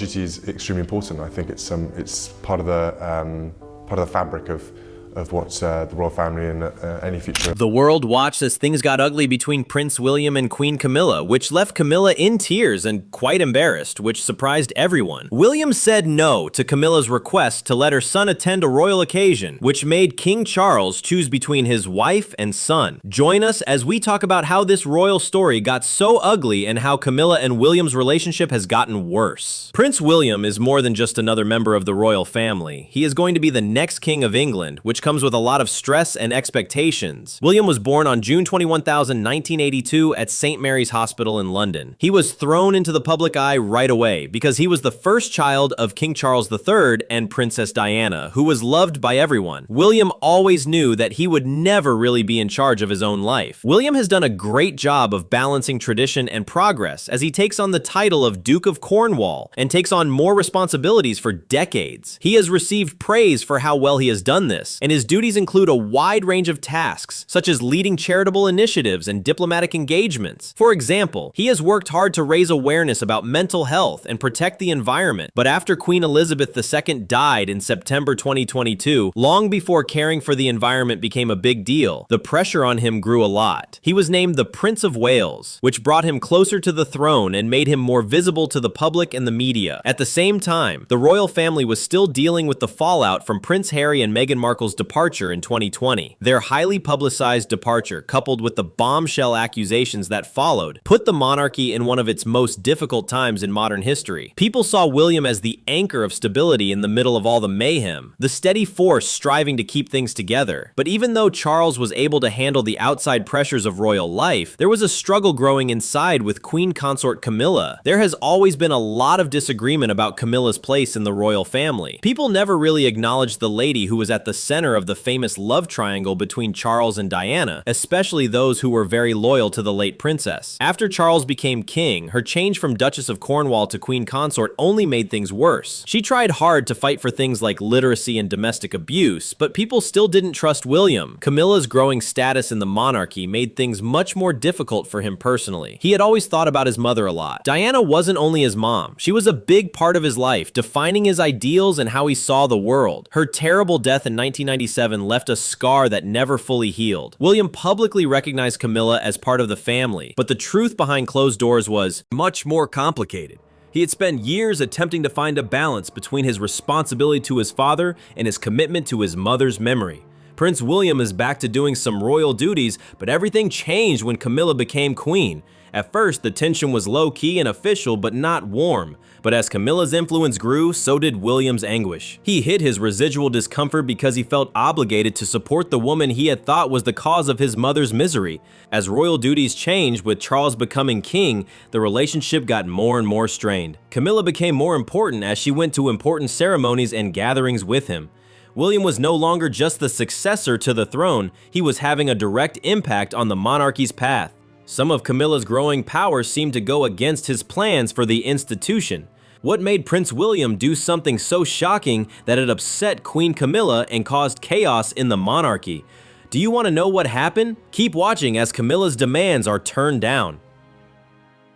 duty is extremely important. I think it's part of the fabric of what the royal family and any future. The world watched as things got ugly between Prince William and Queen Camilla, which left Camilla in tears and quite embarrassed, which surprised everyone. William said no to Camilla's request to let her son attend a royal occasion, which made King Charles choose between his wife and son. Join us as we talk about how this royal story got so ugly and how Camilla and William's relationship has gotten worse. Prince William is more than just another member of the royal family. He is going to be the next king of England, which comes with a lot of stress and expectations. William was born on June 21, 1982 at St. Mary's Hospital in London. He was thrown into the public eye right away because he was the first child of King Charles III and Princess Diana, who was loved by everyone. William always knew that he would never really be in charge of his own life. William has done a great job of balancing tradition and progress as he takes on the title of Duke of Cornwall and takes on more responsibilities for decades. He has received praise for how well he has done this, and his duties include a wide range of tasks, such as leading charitable initiatives and diplomatic engagements. For example, he has worked hard to raise awareness about mental health and protect the environment. But after Queen Elizabeth II died in September 2022, long before caring for the environment became a big deal, the pressure on him grew a lot. He was named the Prince of Wales, which brought him closer to the throne and made him more visible to the public and the media. At the same time, the royal family was still dealing with the fallout from Prince Harry and Meghan Markle's departure in 2020. Their highly publicized departure, coupled with the bombshell accusations that followed, put the monarchy in one of its most difficult times in modern history. People saw William as the anchor of stability in the middle of all the mayhem, the steady force striving to keep things together. But even though Charles was able to handle the outside pressures of royal life, there was a struggle growing inside with Queen Consort Camilla. There has always been a lot of disagreement about Camilla's place in the royal family. People never really acknowledged the lady who was at the center of the famous love triangle between Charles and Diana, especially those who were very loyal to the late princess. After Charles became king, her change from Duchess of Cornwall to Queen Consort only made things worse. She tried hard to fight for things like literacy and domestic abuse, but people still didn't trust William. Camilla's growing status in the monarchy made things much more difficult for him personally. He had always thought about his mother a lot. Diana wasn't only his mom, she was a big part of his life, defining his ideals and how he saw the world. Her terrible death in 1997 left a scar that never fully healed. William publicly recognized Camilla as part of the family, but the truth behind closed doors was much more complicated. He had spent years attempting to find a balance between his responsibility to his father and his commitment to his mother's memory. Prince William is back to doing some royal duties, but everything changed when Camilla became queen. At first, the tension was low-key and official, but not warm. But as Camilla's influence grew, so did William's anguish. He hid his residual discomfort because he felt obligated to support the woman he had thought was the cause of his mother's misery. As royal duties changed with Charles becoming king, the relationship got more and more strained. Camilla became more important as she went to important ceremonies and gatherings with him. William was no longer just the successor to the throne, he was having a direct impact on the monarchy's path. Some of Camilla's growing power seemed to go against his plans for the institution. What made Prince William do something so shocking that it upset Queen Camilla and caused chaos in the monarchy? Do you want to know what happened? Keep watching as Camilla's demands are turned down.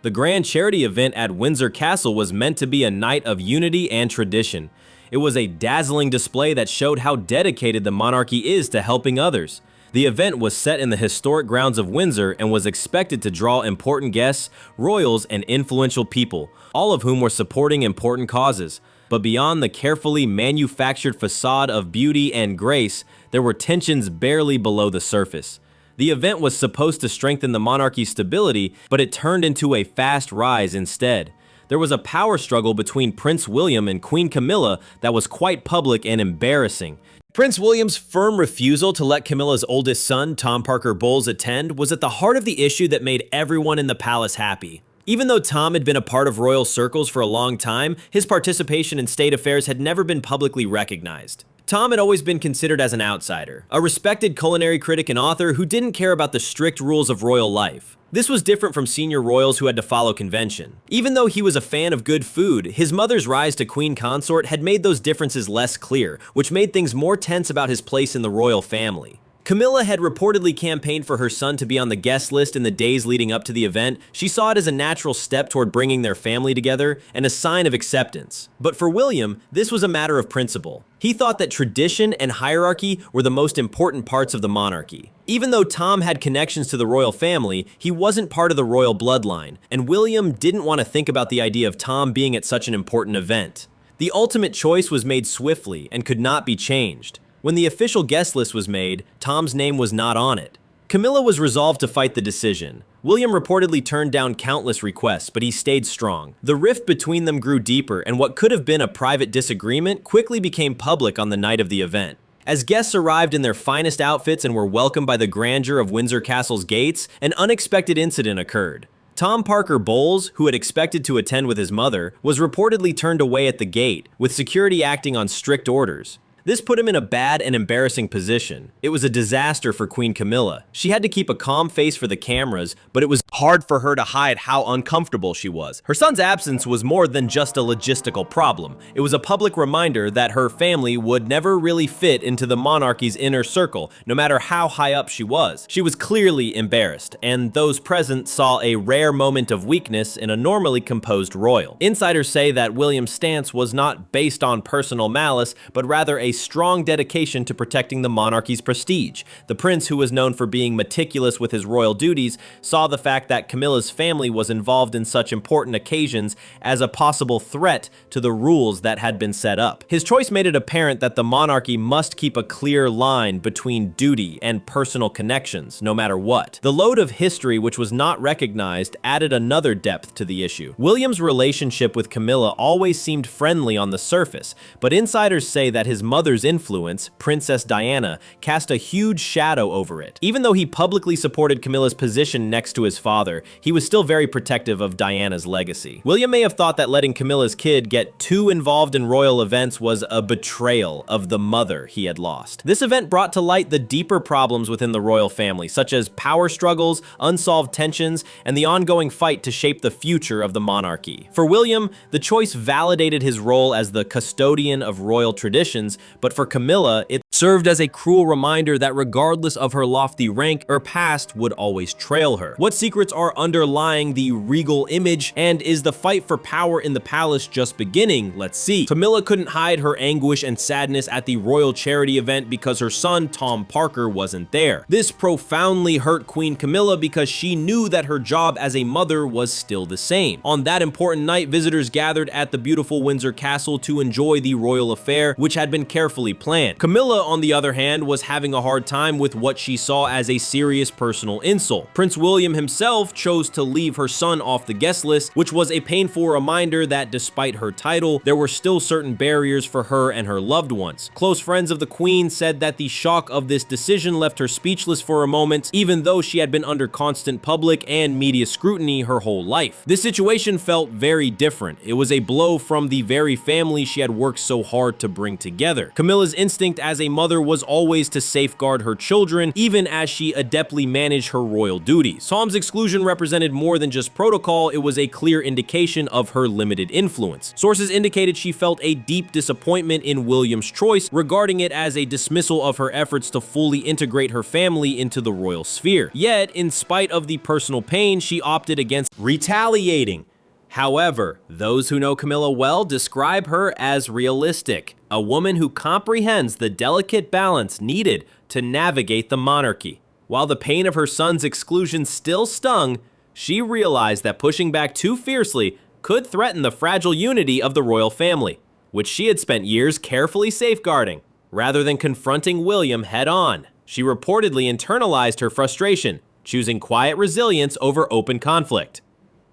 The grand charity event at Windsor Castle was meant to be a night of unity and tradition. It was a dazzling display that showed how dedicated the monarchy is to helping others. The event was set in the historic grounds of Windsor and was expected to draw important guests, royals, and influential people, all of whom were supporting important causes. But beyond the carefully manufactured facade of beauty and grace, there were tensions barely below the surface. The event was supposed to strengthen the monarchy's stability, but it turned into a fast rise instead. There was a power struggle between Prince William and Queen Camilla that was quite public and embarrassing. Prince William's firm refusal to let Camilla's oldest son, Tom Parker Bowles, attend was at the heart of the issue that made everyone in the palace happy. Even though Tom had been a part of royal circles for a long time, his participation in state affairs had never been publicly recognized. Tom had always been considered as an outsider, a respected culinary critic and author who didn't care about the strict rules of royal life. This was different from senior royals who had to follow convention. Even though he was a fan of good food, his mother's rise to queen consort had made those differences less clear, which made things more tense about his place in the royal family. Camilla had reportedly campaigned for her son to be on the guest list in the days leading up to the event. She saw it as a natural step toward bringing their family together and a sign of acceptance. But for William, this was a matter of principle. He thought that tradition and hierarchy were the most important parts of the monarchy. Even though Tom had connections to the royal family, he wasn't part of the royal bloodline, and William didn't want to think about the idea of Tom being at such an important event. The ultimate choice was made swiftly and could not be changed. When the official guest list was made, Tom's name was not on it. Camilla was resolved to fight the decision. William reportedly turned down countless requests, but he stayed strong. The rift between them grew deeper, and what could have been a private disagreement quickly became public on the night of the event. As guests arrived in their finest outfits and were welcomed by the grandeur of Windsor Castle's gates, an unexpected incident occurred. Tom Parker Bowles, who had expected to attend with his mother, was reportedly turned away at the gate, with security acting on strict orders. This put him in a bad and embarrassing position. It was a disaster for Queen Camilla. She had to keep a calm face for the cameras, but it was hard for her to hide how uncomfortable she was. Her son's absence was more than just a logistical problem. It was a public reminder that her family would never really fit into the monarchy's inner circle, no matter how high up she was. She was clearly embarrassed, and those present saw a rare moment of weakness in a normally composed royal. Insiders say that William's stance was not based on personal malice, but rather a strong dedication to protecting the monarchy's prestige. The prince, who was known for being meticulous with his royal duties, saw the fact that Camilla's family was involved in such important occasions as a possible threat to the rules that had been set up. His choice made it apparent that the monarchy must keep a clear line between duty and personal connections, no matter what. The load of history, which was not recognized, added another depth to the issue. William's relationship with Camilla always seemed friendly on the surface, but insiders say that his mother's influence, Princess Diana, cast a huge shadow over it. Even though he publicly supported Camilla's position next to his father, he was still very protective of Diana's legacy. William may have thought that letting Camilla's kid get too involved in royal events was a betrayal of the mother he had lost. This event brought to light the deeper problems within the royal family, such as power struggles, unsolved tensions, and the ongoing fight to shape the future of the monarchy. For William, the choice validated his role as the custodian of royal traditions, but for Camilla, it served as a cruel reminder that regardless of her lofty rank, her past would always trail her. What secrets are underlying the regal image, and is the fight for power in the palace just beginning? Let's see. Camilla couldn't hide her anguish and sadness at the royal charity event because her son, Tom Parker, wasn't there. This profoundly hurt Queen Camilla because she knew that her job as a mother was still the same. On that important night, visitors gathered at the beautiful Windsor Castle to enjoy the royal affair, which had been carefully planned. Camilla, on the other hand, was having a hard time with what she saw as a serious personal insult. Prince William himself chose to leave her son off the guest list, which was a painful reminder that despite her title, there were still certain barriers for her and her loved ones. Close friends of the Queen said that the shock of this decision left her speechless for a moment, even though she had been under constant public and media scrutiny her whole life. This situation felt very different. It was a blow from the very family she had worked so hard to bring together. Camilla's instinct as a mother was always to safeguard her children, even as she adeptly managed her royal duties. Tom's exclusion represented more than just protocol, it was a clear indication of her limited influence. Sources indicated she felt a deep disappointment in William's choice, regarding it as a dismissal of her efforts to fully integrate her family into the royal sphere. Yet, in spite of the personal pain, she opted against retaliating. However, those who know Camilla well describe her as realistic, a woman who comprehends the delicate balance needed to navigate the monarchy. While the pain of her son's exclusion still stung, she realized that pushing back too fiercely could threaten the fragile unity of the royal family, which she had spent years carefully safeguarding. Rather than confronting William head-on, she reportedly internalized her frustration, choosing quiet resilience over open conflict.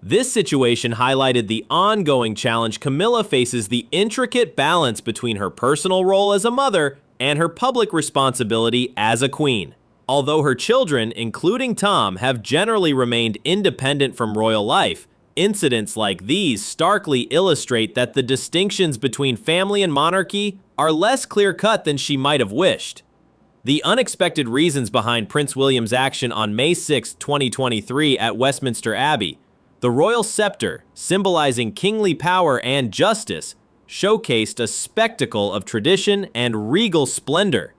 This situation highlighted the ongoing challenge Camilla faces: the intricate balance between her personal role as a mother and her public responsibility as a queen. Although her children, including Tom, have generally remained independent from royal life, incidents like these starkly illustrate that the distinctions between family and monarchy are less clear-cut than she might have wished. The unexpected reasons behind Prince William's action on May 6, 2023 at Westminster Abbey, the royal scepter, symbolizing kingly power and justice, showcased a spectacle of tradition and regal splendor.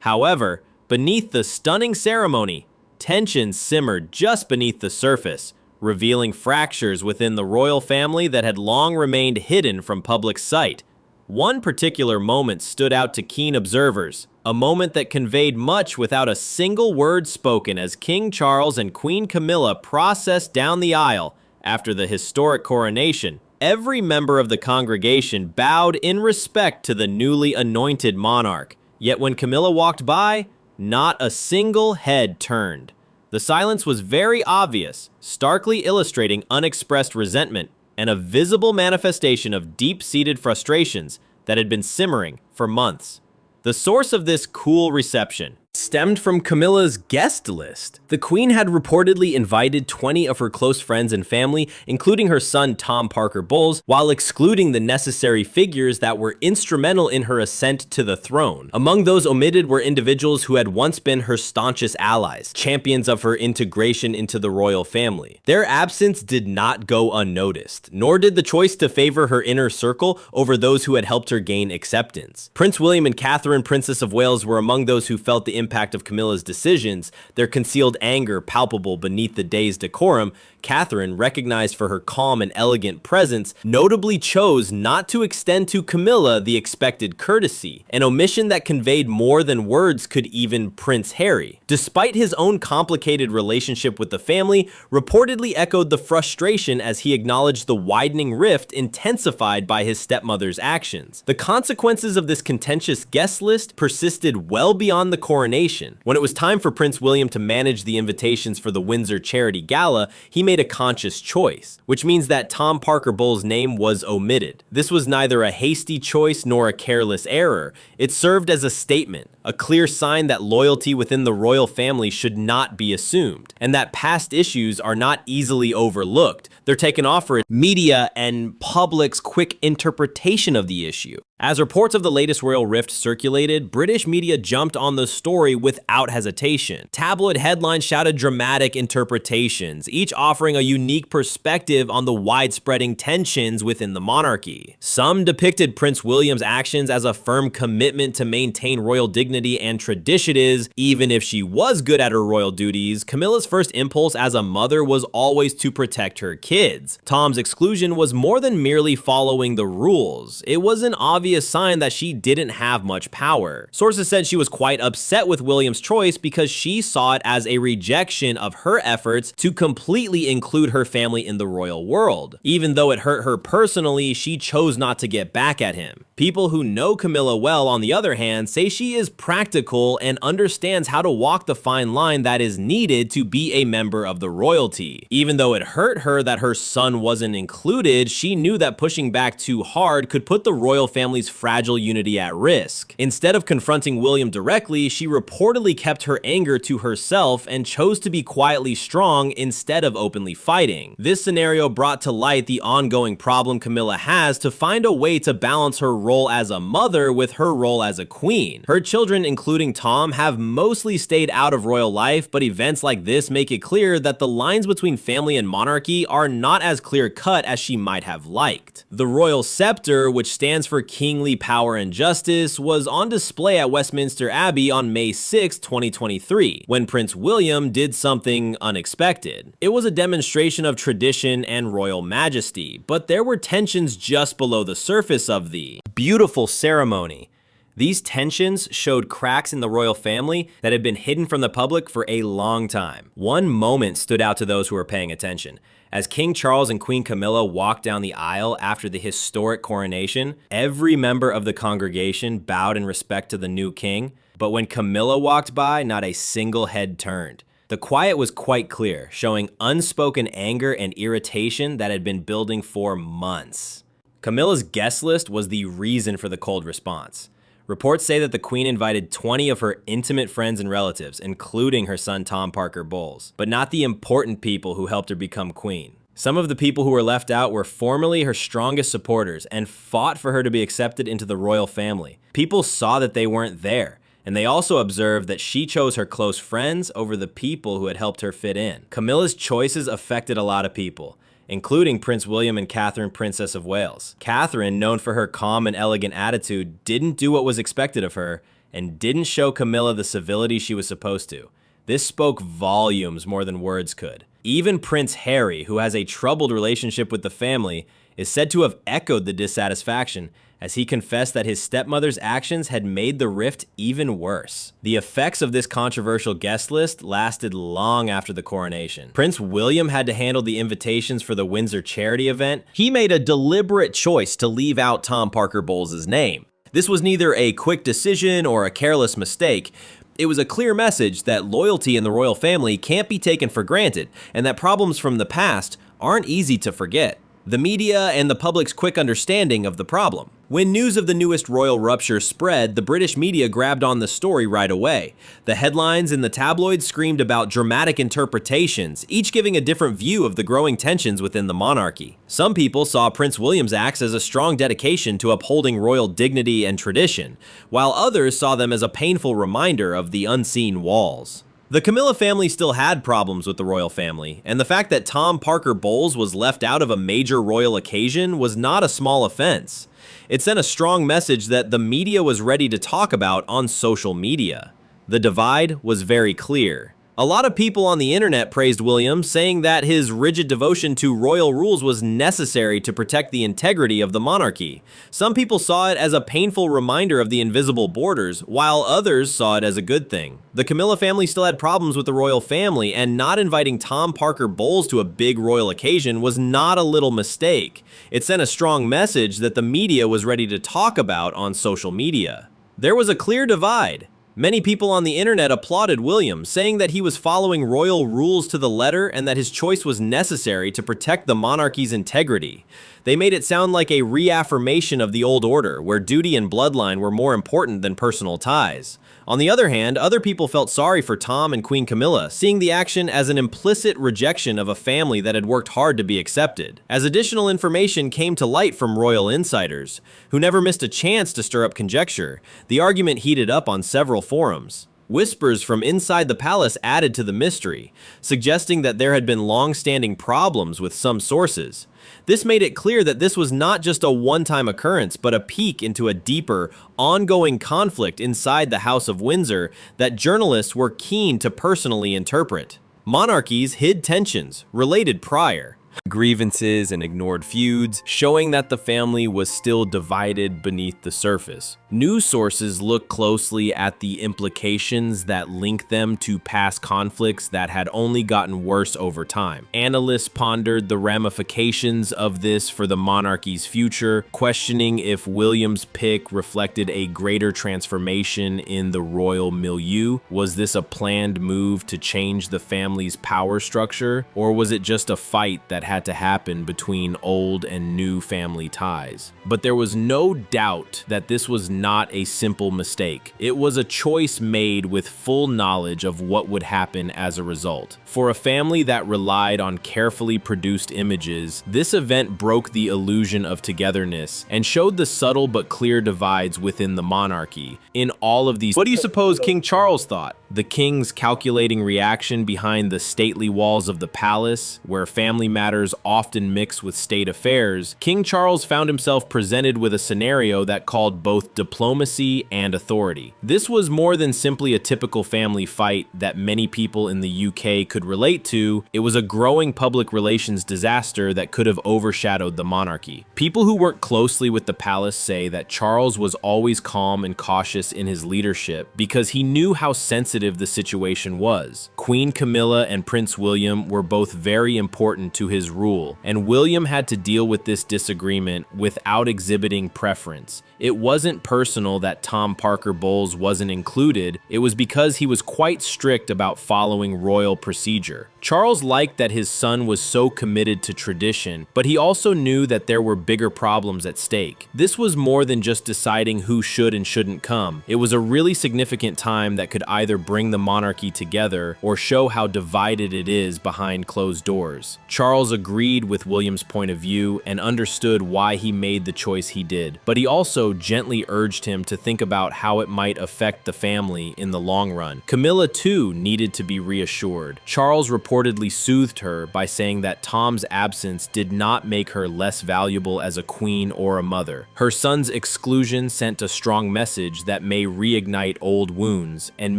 However, beneath the stunning ceremony, tensions simmered just beneath the surface, revealing fractures within the royal family that had long remained hidden from public sight. One particular moment stood out to keen observers, a moment that conveyed much without a single word spoken as King Charles and Queen Camilla processed down the aisle after the historic coronation. Every member of the congregation bowed in respect to the newly anointed monarch, yet when Camilla walked by, not a single head turned. The silence was very obvious, starkly illustrating unexpressed resentment and a visible manifestation of deep-seated frustrations that had been simmering for months. The source of this cool reception stemmed from Camilla's guest list. The Queen had reportedly invited 20 of her close friends and family, including her son Tom Parker Bowles, while excluding the necessary figures that were instrumental in her ascent to the throne. Among those omitted were individuals who had once been her staunchest allies, champions of her integration into the royal family. Their absence did not go unnoticed, nor did the choice to favor her inner circle over those who had helped her gain acceptance. Prince William and Catherine, Princess of Wales, were among those who felt the impact of Camilla's decisions, their concealed anger palpable beneath the day's decorum. Catherine, recognized for her calm and elegant presence, notably chose not to extend to Camilla the expected courtesy, an omission that conveyed more than words could even Prince Harry. Despite his own complicated relationship with the family, reportedly echoed the frustration as he acknowledged the widening rift intensified by his stepmother's actions. The consequences of this contentious guest list persisted well beyond the coronation. When it was time for Prince William to manage the invitations for the Windsor Charity Gala, he made a conscious choice, which means that Tom Parker Bowles' name was omitted. This was neither a hasty choice nor a careless error. It served as a statement, a clear sign that loyalty within the royal family should not be assumed, and that past issues are not easily overlooked. They're taken off for media and public's quick interpretation of the issue. As reports of the latest royal rift circulated, British media jumped on the story without hesitation. Tabloid headlines shouted dramatic interpretations, each offering a unique perspective on the widespreading tensions within the monarchy. Some depicted Prince William's actions as a firm commitment to maintain royal dignity and traditions. Even if she was good at her royal duties, Camilla's first impulse as a mother was always to protect her kids. Tom's exclusion was more than merely following the rules. It was an obvious sign that she didn't have much power. Sources said she was quite upset with William's choice because she saw it as a rejection of her efforts to completely include her family in the royal world. Even though it hurt her personally, she chose not to get back at him. People who know Camilla well, on the other hand, say she is practical and understands how to walk the fine line that is needed to be a member of the royalty. Even though it hurt her that her son wasn't included, she knew that pushing back too hard could put the royal family's fragile unity at risk. Instead of confronting William directly, she reportedly kept her anger to herself and chose to be quietly strong instead of openly fighting. This scenario brought to light the ongoing problem Camilla has to find a way to balance her role as a mother with her role as a queen. Her children, including Tom, have mostly stayed out of royal life, but events like this make it clear that the lines between family and monarchy are not as clear-cut as she might have liked. The royal scepter, which stands for kingly power and justice, was on display at Westminster Abbey on May 6, 2023, when Prince William did something unexpected. It was a demonstration of tradition and royal majesty, but there were tensions just below the surface of the beautiful ceremony. These tensions showed cracks in the royal family that had been hidden from the public for a long time. One moment stood out to those who were paying attention. As King Charles and Queen Camilla walked down the aisle after the historic coronation, every member of the congregation bowed in respect to the new king, but when Camilla walked by, not a single head turned. The quiet was quite clear, showing unspoken anger and irritation that had been building for months. Camilla's guest list was the reason for the cold response. Reports say that the Queen invited 20 of her intimate friends and relatives, including her son Tom Parker Bowles, but not the important people who helped her become queen. Some of the people who were left out were formerly her strongest supporters and fought for her to be accepted into the royal family. People saw that they weren't there, and they also observed that she chose her close friends over the people who had helped her fit in. Camilla's choices affected a lot of people, including Prince William and Catherine, Princess of Wales. Catherine, known for her calm and elegant attitude, didn't do what was expected of her, and didn't show Camilla the civility she was supposed to. This spoke volumes more than words could. Even Prince Harry, who has a troubled relationship with the family, is said to have echoed the dissatisfaction as he confessed that his stepmother's actions had made the rift even worse. The effects of this controversial guest list lasted long after the coronation. Prince William had to handle the invitations for the Windsor charity event. He made a deliberate choice to leave out Tom Parker Bowles' name. This was neither a quick decision or a careless mistake. It was a clear message that loyalty in the royal family can't be taken for granted, and that problems from the past aren't easy to forget. The media and the public's quick understanding of the problem. When news of the newest royal rupture spread, the British media grabbed on the story right away. The headlines in the tabloids screamed about dramatic interpretations, each giving a different view of the growing tensions within the monarchy. Some people saw Prince William's acts as a strong dedication to upholding royal dignity and tradition, while others saw them as a painful reminder of the unseen walls. The Camilla family still had problems with the royal family, and the fact that Tom Parker Bowles was left out of a major royal occasion was not a small offense. It sent a strong message that the media was ready to talk about on social media. The divide was very clear. A lot of people on the internet praised William, saying that his rigid devotion to royal rules was necessary to protect the integrity of the monarchy. Some people saw it as a painful reminder of the invisible borders, while others saw it as a good thing. The Camilla family still had problems with the royal family, and not inviting Tom Parker Bowles to a big royal occasion was not a little mistake. It sent a strong message that the media was ready to talk about on social media. There was a clear divide. Many people on the internet applauded William, saying that he was following royal rules to the letter and that his choice was necessary to protect the monarchy's integrity. They made it sound like a reaffirmation of the old order, where duty and bloodline were more important than personal ties. On the other hand, other people felt sorry for Tom and Queen Camilla, seeing the action as an implicit rejection of a family that had worked hard to be accepted. As additional information came to light from royal insiders, who never missed a chance to stir up conjecture, the argument heated up on several forums. Whispers from inside the palace added to the mystery, suggesting that there had been long-standing problems with some sources. This made it clear that this was not just a one-time occurrence, but a peek into a deeper, ongoing conflict inside the House of Windsor that journalists were keen to personally interpret. Monarchies hid tensions, related prior, grievances and ignored feuds, showing that the family was still divided beneath the surface. News sources looked closely at the implications that link them to past conflicts that had only gotten worse over time. Analysts pondered the ramifications of this for the monarchy's future, questioning if William's pick reflected a greater transformation in the royal milieu. Was this a planned move to change the family's power structure, or was it just a fight that had to happen between old and new family ties? But there was no doubt that this was not a simple mistake. It was a choice made with full knowledge of what would happen as a result. For a family that relied on carefully produced images, this event broke the illusion of togetherness and showed the subtle but clear divides within the monarchy. In all of these, what do you suppose King Charles thought? The king's calculating reaction behind the stately walls of the palace, where family matters often mix with state affairs, King Charles found himself presented with a scenario that called both diplomacy and authority. This was more than simply a typical family fight that many people in the UK could relate to. It was a growing public relations disaster that could have overshadowed the monarchy. People who work closely with the palace say that Charles was always calm and cautious in his leadership because he knew how sensitive the situation was. Queen Camilla and Prince William were both very important to his rule, and William had to deal with this disagreement without exhibiting preference. It wasn't personal that Tom Parker Bowles wasn't included, it was because he was quite strict about following royal procedure. Charles liked that his son was so committed to tradition, but he also knew that there were bigger problems at stake. This was more than just deciding who should and shouldn't come. It was a really significant time that could either bring the monarchy together or show how divided it is behind closed doors. Charles agreed with William's point of view and understood why he made the choice he did, but he also gently urged him to think about how it might affect the family in the long run. Camilla, too, needed to be reassured. Charles reportedly soothed her by saying that Tom's absence did not make her less valuable as a queen or a mother. Her son's exclusion sent a strong message that may reignite old wounds and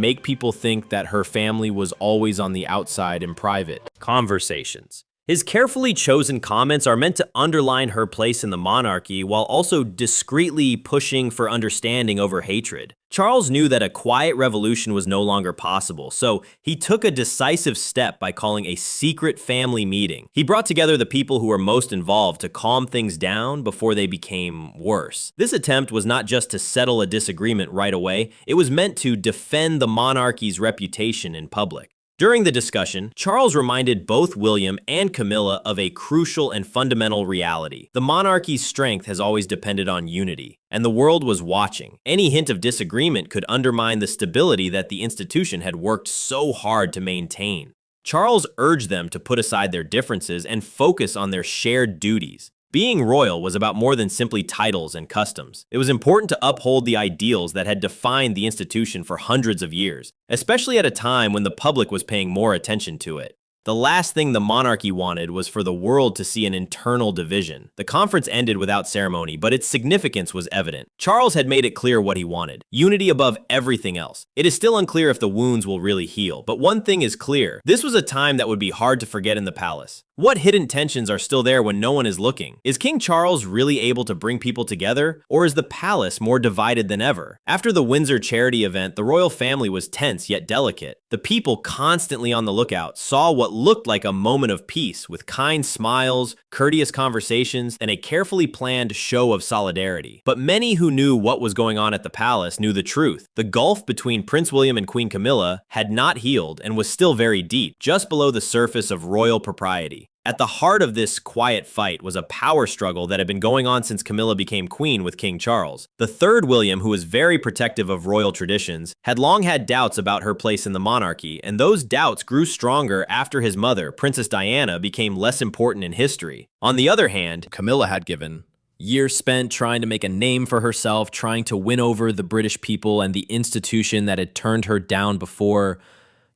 make people think that her family was always on the outside in private conversations. His carefully chosen comments are meant to underline her place in the monarchy while also discreetly pushing for understanding over hatred. Charles knew that a quiet revolution was no longer possible, so he took a decisive step by calling a secret family meeting. He brought together the people who were most involved to calm things down before they became worse. This attempt was not just to settle a disagreement right away, it was meant to defend the monarchy's reputation in public. During the discussion, Charles reminded both William and Camilla of a crucial and fundamental reality. The monarchy's strength has always depended on unity, and the world was watching. Any hint of disagreement could undermine the stability that the institution had worked so hard to maintain. Charles urged them to put aside their differences and focus on their shared duties. Being royal was about more than simply titles and customs. It was important to uphold the ideals that had defined the institution for hundreds of years, especially at a time when the public was paying more attention to it. The last thing the monarchy wanted was for the world to see an internal division. The conference ended without ceremony, but its significance was evident. Charles had made it clear what he wanted: unity above everything else. It is still unclear if the wounds will really heal, but one thing is clear: this was a time that would be hard to forget in the palace. What hidden tensions are still there when no one is looking? Is King Charles really able to bring people together, or is the palace more divided than ever? After the Windsor charity event, the royal family was tense yet delicate. The people, constantly on the lookout, saw what looked like a moment of peace, with kind smiles, courteous conversations, and a carefully planned show of solidarity. But many who knew what was going on at the palace knew the truth. The gulf between Prince William and Queen Camilla had not healed and was still very deep, just below the surface of royal propriety. At the heart of this quiet fight was a power struggle that had been going on since Camilla became queen with King Charles. The third William, who was very protective of royal traditions, had long had doubts about her place in the monarchy, and those doubts grew stronger after his mother, Princess Diana, became less important in history. On the other hand, Camilla had given years spent trying to make a name for herself, trying to win over the British people and the institution that had turned her down before,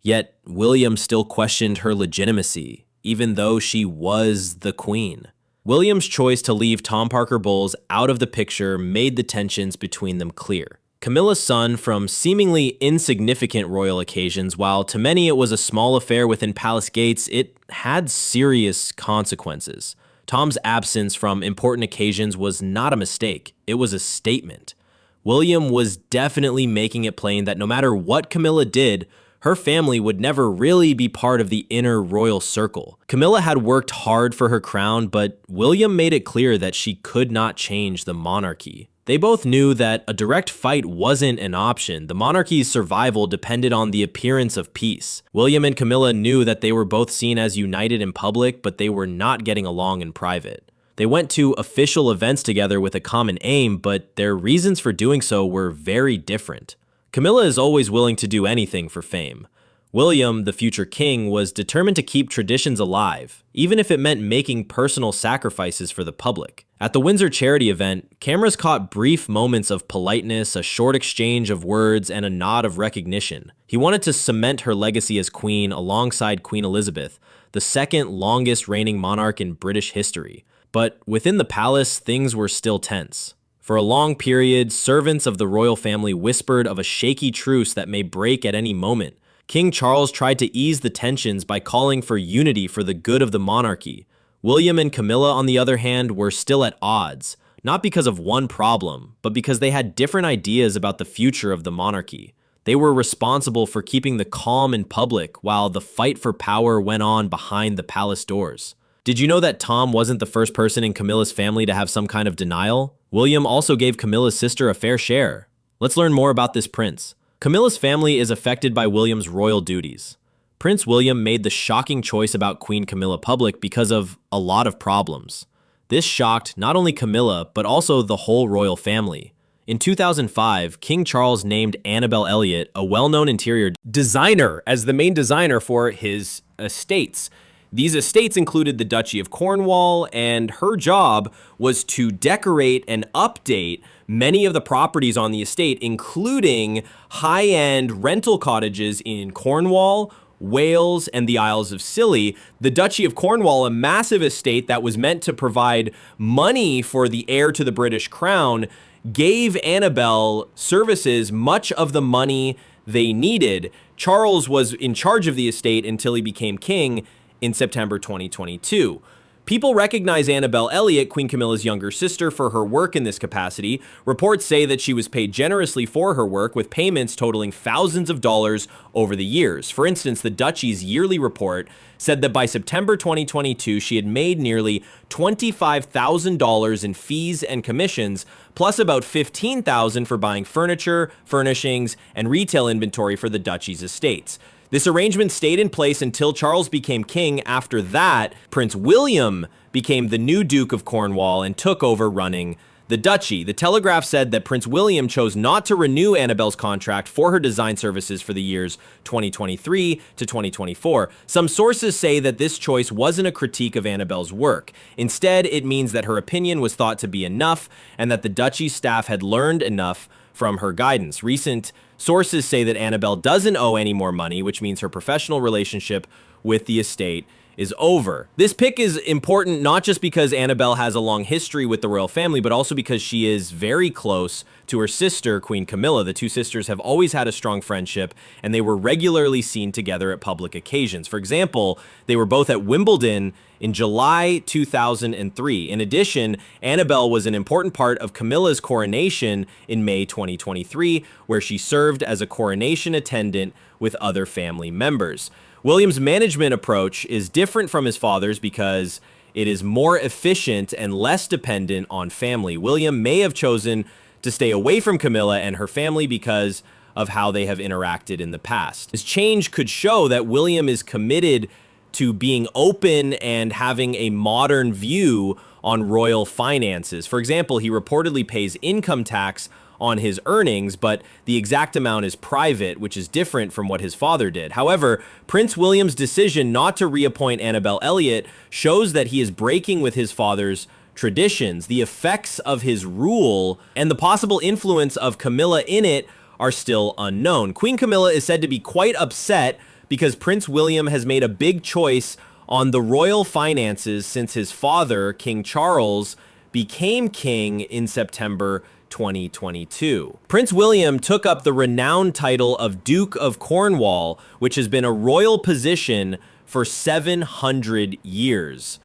yet William still questioned her legitimacy, even though she was the queen. William's choice to leave Tom Parker Bowles out of the picture made the tensions between them clear. Camilla's son from seemingly insignificant royal occasions, while to many it was a small affair within palace gates, it had serious consequences. Tom's absence from important occasions was not a mistake, it was a statement. William was definitely making it plain that no matter what Camilla did, her family would never really be part of the inner royal circle. Camilla had worked hard for her crown, but William made it clear that she could not change the monarchy. They both knew that a direct fight wasn't an option. The monarchy's survival depended on the appearance of peace. William and Camilla knew that they were both seen as united in public, but they were not getting along in private. They went to official events together with a common aim, but their reasons for doing so were very different. Camilla is always willing to do anything for fame. William, the future king, was determined to keep traditions alive, even if it meant making personal sacrifices for the public. At the Windsor charity event, cameras caught brief moments of politeness, a short exchange of words, and a nod of recognition. He wanted to cement her legacy as queen alongside Queen Elizabeth, the second longest reigning monarch in British history. But within the palace, things were still tense. For a long period, servants of the royal family whispered of a shaky truce that may break at any moment. King Charles tried to ease the tensions by calling for unity for the good of the monarchy. William and Camilla, on the other hand, were still at odds, not because of one problem, but because they had different ideas about the future of the monarchy. They were responsible for keeping the calm in public while the fight for power went on behind the palace doors. Did you know that Tom wasn't the first person in Camilla's family to have some kind of denial? William also gave Camilla's sister a fair share. Let's learn more about this prince. Camilla's family is affected by William's royal duties. Prince William made the shocking choice about Queen Camilla public because of a lot of problems. This shocked not only Camilla, but also the whole royal family. In 2005, King Charles named Annabelle Elliott, a well-known interior designer, as the main designer for his estates. These estates included the Duchy of Cornwall, and her job was to decorate and update many of the properties on the estate, including high-end rental cottages in Cornwall, Wales, and the Isles of Scilly. The Duchy of Cornwall, a massive estate that was meant to provide money for the heir to the British crown, gave Annabelle services much of the money they needed. Charles was in charge of the estate until he became king in September 2022. People recognize Annabelle Elliott, Queen Camilla's younger sister, for her work in this capacity. Reports say that she was paid generously for her work, with payments totaling thousands of dollars over the years. For instance, the Duchy's yearly report said that by September 2022, she had made nearly $25,000 in fees and commissions, plus about $15,000 for buying furniture, furnishings, and retail inventory for the Duchy's estates. This arrangement stayed in place until Charles became king. After that, Prince William became the new Duke of Cornwall and took over running the duchy. The Telegraph said that Prince William chose not to renew Annabelle's contract for her design services for the years 2023 to 2024. Some sources say that this choice wasn't a critique of Annabelle's work. Instead, it means that her opinion was thought to be enough and that the duchy's staff had learned enough from her guidance. Recent sources say that Annabelle doesn't owe any more money, which means her professional relationship with the estate is over. This pick is important not just because Annabelle has a long history with the royal family, but also because she is very close to her sister, Queen Camilla. The two sisters have always had a strong friendship, and they were regularly seen together at public occasions. For example, they were both at Wimbledon in July 2003. In addition, Annabelle was an important part of Camilla's coronation in May 2023, where she served as a coronation attendant with other family members. William's management approach is different from his father's because it is more efficient and less dependent on family. William may have chosen to stay away from Camilla and her family because of how they have interacted in the past. This change could show that William is committed to being open and having a modern view on royal finances. For example, he reportedly pays income tax on his earnings, but the exact amount is private, which is different from what his father did. However, Prince William's decision not to reappoint Annabelle Elliott shows that he is breaking with his father's traditions. The effects of his rule and the possible influence of Camilla in it are still unknown. Queen Camilla is said to be quite upset because Prince William has made a big choice on the royal finances since his father, King Charles, became king in September 2022. Prince William took up the renowned title of Duke of Cornwall, which has been a royal position for 700 years.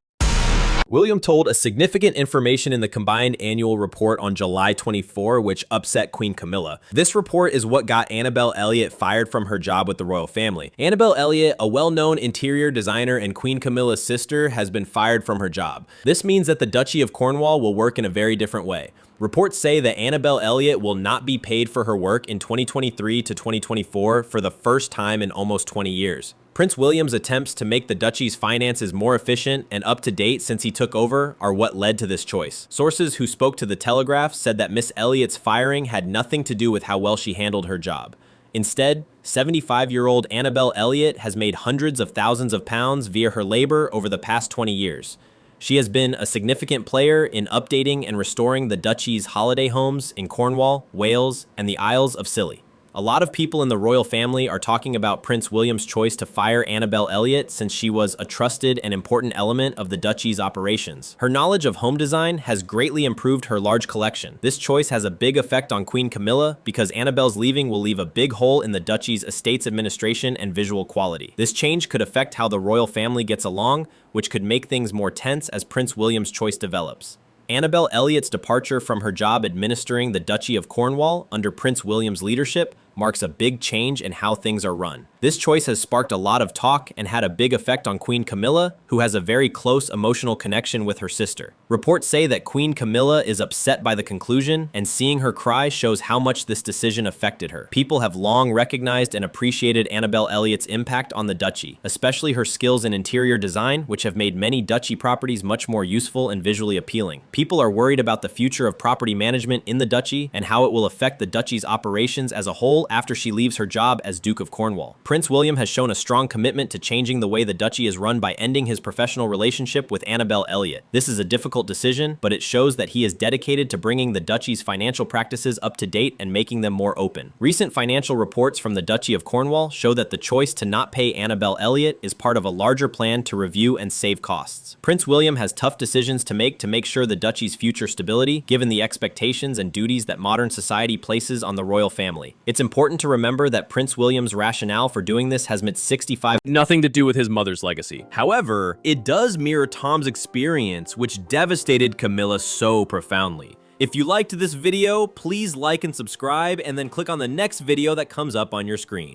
William told a significant information in the combined annual report on July 24, which upset Queen Camilla. This report is what got Annabelle Elliott fired from her job with the royal family. Annabelle Elliott, a well-known interior designer and Queen Camilla's sister, has been fired from her job. This means that the Duchy of Cornwall will work in a very different way. Reports say that Annabelle Elliott will not be paid for her work in 2023 to 2024 for the first time in almost 20 years. Prince William's attempts to make the duchy's finances more efficient and up to date since he took over are what led to this choice. Sources who spoke to the Telegraph said that Miss Elliott's firing had nothing to do with how well she handled her job. Instead, 75-year-old Annabelle Elliott has made hundreds of thousands of pounds via her labor over the past 20 years. She has been a significant player in updating and restoring the duchy's holiday homes in Cornwall, Wales, and the Isles of Scilly. A lot of people in the royal family are talking about Prince William's choice to fire Annabelle Elliott since she was a trusted and important element of the duchy's operations. Her knowledge of home design has greatly improved her large collection. This choice has a big effect on Queen Camilla because Annabelle's leaving will leave a big hole in the duchy's estate's administration and visual quality. This change could affect how the royal family gets along, which could make things more tense as Prince William's choice develops. Annabelle Elliott's departure from her job administering the Duchy of Cornwall under Prince William's leadership marks a big change in how things are run. This choice has sparked a lot of talk and had a big effect on Queen Camilla, who has a very close emotional connection with her sister. Reports say that Queen Camilla is upset by the conclusion, and seeing her cry shows how much this decision affected her. People have long recognized and appreciated Annabelle Elliott's impact on the duchy, especially her skills in interior design, which have made many duchy properties much more useful and visually appealing. People are worried about the future of property management in the duchy and how it will affect the duchy's operations as a whole after she leaves her job as Duke of Cornwall. Prince William has shown a strong commitment to changing the way the duchy is run by ending his professional relationship with Annabelle Elliott. This is a difficult decision, but it shows that he is dedicated to bringing the duchy's financial practices up to date and making them more open. Recent financial reports from the Duchy of Cornwall show that the choice to not pay Annabelle Elliott is part of a larger plan to review and save costs. Prince William has tough decisions to make sure the duchy's future stability, given the expectations and duties that modern society places on the royal family. It's important to remember that Prince William's rationale for doing this has meant 65 nothing to do with his mother's legacy. However, it does mirror Tom's experience, which devastated Camilla so profoundly. If you liked this video, please like and subscribe, and then click on the next video that comes up on your screen.